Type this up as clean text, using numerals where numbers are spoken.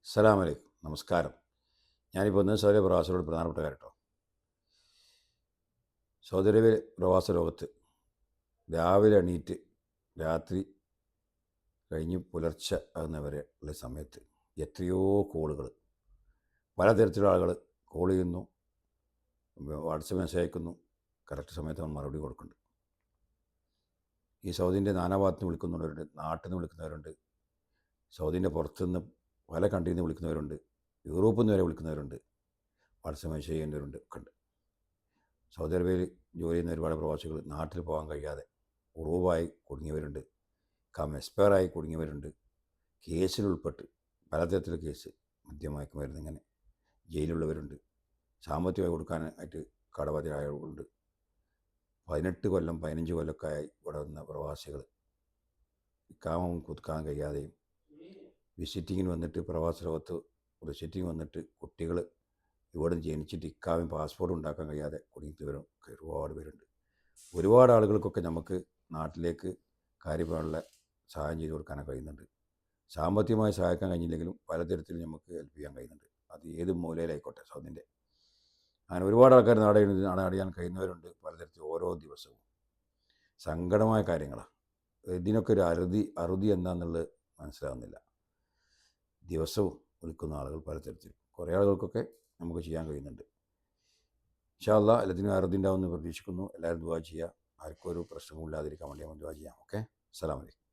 അസ്സലാമു അലൈക്കും. നമസ്കാരം. ഞാനിപ്പോൾ ഒന്ന് സൗദി പ്രവാസികളോട് പ്രധാനപ്പെട്ട കാര്യം കേട്ടോ. സൗദി അറേബ്യ പ്രവാസ ലോകത്ത് രാവിലെ എണീറ്റ് രാത്രി കഴിഞ്ഞ് പുലർച്ചെ ആകുന്നവരെ ഉള്ള സമയത്ത് എത്രയോ കോളുകൾ, പലതരത്തിലുള്ള ആളുകൾ കോൾ ചെയ്യുന്നു, വാട്സപ്പ് മെസ്സേജ് അയക്കുന്നു, കറക്റ്റ് സമയത്ത് നമ്മൾ മറുപടി കൊടുക്കുന്നുണ്ട്. ഈ സൗദിൻ്റെ നാനാഭാഗത്ത് നിന്ന് വിളിക്കുന്നവരുണ്ട്, നാട്ടിൽ നിന്ന് വിളിക്കുന്നവരുണ്ട്, സൗദിൻ്റെ പുറത്തുനിന്ന് പല കൺട്രിയിൽ നിന്ന് വിളിക്കുന്നവരുണ്ട്, യൂറോപ്പിൽ നിന്ന് വരെ വിളിക്കുന്നവരുണ്ട്, വാട്സപ്പ് മെസ്സേജ് ചെയ്യുന്നവരുണ്ട് ഒക്കെ ഉണ്ട്. സൗദി അറേബ്യയിൽ ജോലി ചെയ്യുന്ന ഒരുപാട് പ്രവാസികൾ നാട്ടിൽ പോകാൻ കഴിയാതെ ഉറവായി കുടുങ്ങിയവരുണ്ട്, എക്സ്പയറായി കുടുങ്ങിയവരുണ്ട്, കേസിലുൾപ്പെട്ട് പലതരത്തിലുള്ള കേസ്, മദ്യമയക്കുമരുന്ന് ഇങ്ങനെ ജയിലുള്ളവരുണ്ട്, സാമ്പത്തികമായി കൊടുക്കാനായിട്ട് കടബാധ്യരായവരുണ്ട്. 18 കൊല്ലം 15 കൊല്ലമൊക്കെ ആയി ഇവിടെ വന്ന പ്രവാസികൾ ഇക്കാമം പുതുക്കാൻ കഴിയാതെയും വിസിറ്റിങ്ങിന് വന്നിട്ട് പ്രവാസ ലോകത്ത് വിസിറ്റിങ് വന്നിട്ട് കുട്ടികൾ ഇവിടെ ജനിച്ചിട്ട് ഇക്കാമയും പാസ്പോർട്ട് ഉണ്ടാക്കാൻ കഴിയാതെ കുടുങ്ങിയവരും ഒരുപാട് പേരുണ്ട്. ഒരുപാട് ആളുകൾക്കൊക്കെ നമുക്ക് നാട്ടിലേക്ക് കാര്യമുള്ള സഹായം ചെയ്ത് കൊടുക്കാനൊക്കെ കഴിയുന്നുണ്ട്. സാമ്പത്തികമായി സഹായിക്കാൻ കഴിഞ്ഞില്ലെങ്കിലും പലതരത്തിലും നമുക്ക് ഹെൽപ്പ് ചെയ്യാൻ കഴിയുന്നുണ്ട്. അത് ഏത് മൂലയിലായിക്കോട്ടെ സൗദിൻ്റെ. അങ്ങനെ ഒരുപാട് ആൾക്കാർ നാടറിയാൻ കഴിയുന്നവരുണ്ട്. പലതരത്തിൽ ഓരോ ദിവസവും സങ്കടമായ കാര്യങ്ങളാണ്. ഇതിനൊക്കെ ഒരു അറുതി എന്താണെന്നുള്ളത് മനസ്സിലാകുന്നില്ല. ദിവസവും വിളിക്കുന്ന ആളുകൾ പലതരത്തിൽ, കുറേ ആളുകൾക്കൊക്കെ നമുക്ക് ചെയ്യാൻ കഴിയുന്നുണ്ട്. ഇൻഷാ അല്ലാഹ് എല്ലാത്തിനും അറുതി ഉണ്ടാവുമെന്ന് പ്രതീക്ഷിക്കുന്നു. എല്ലാവരും ദുആ ചെയ്യുക. ആർക്കും ഒരു പ്രശ്നവും ഇല്ലാതിരിക്കാൻ വേണ്ടി നമ്മൾ ദുആ ചെയ്യാം. ഓക്കെ, അസ്സലാമു അലൈക്കും.